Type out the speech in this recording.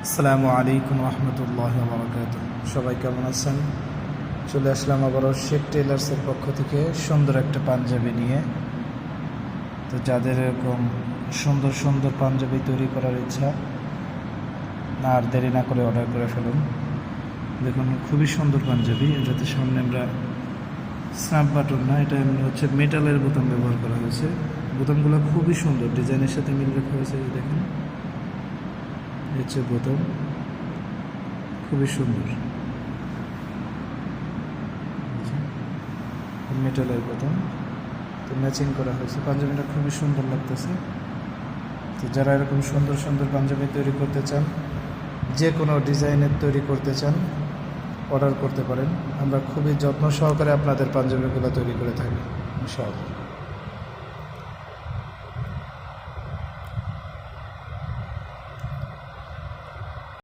আসসালামু আলাইকুম রহমতুল্লাহ বারাকাতুহু। সবাই কেমন আছেন? চলে আসলাম আবারও শেখ টেলার্সের পক্ষ থেকে সুন্দর একটা পাঞ্জাবি নিয়ে। তো যাদের এরকম সুন্দর সুন্দর পাঞ্জাবি তৈরি করার ইচ্ছা, আর দেরি না করে অর্ডার করে ফেলুন। দেখুন, খুবই সুন্দর পাঞ্জাবি। এটাতে সামনে আমরা স্ন্যাপ বাটন না, এটা এমনি হচ্ছে মেটালের বোতাম ব্যবহার করা হয়েছে। বোতামগুলো খুবই সুন্দর, ডিজাইনের সাথে মিল রাখা হয়েছে। দেখুন, হচ্ছে বোতাম, খুবই সুন্দর মেটালের বোতাম। তো ম্যাচিং করা হয়েছে, পাঞ্জাবিটা খুবই সুন্দর লাগতেছে। তো যারা এরকম সুন্দর সুন্দর পাঞ্জাবি তৈরি করতে চান, যে কোনো ডিজাইনের তৈরি করতে চান, অর্ডার করতে পারেন। আমরা খুবই যত্ন সহকারে আপনাদের পাঞ্জাবিগুলো তৈরি করে থাকি ইনশাআল্লাহ।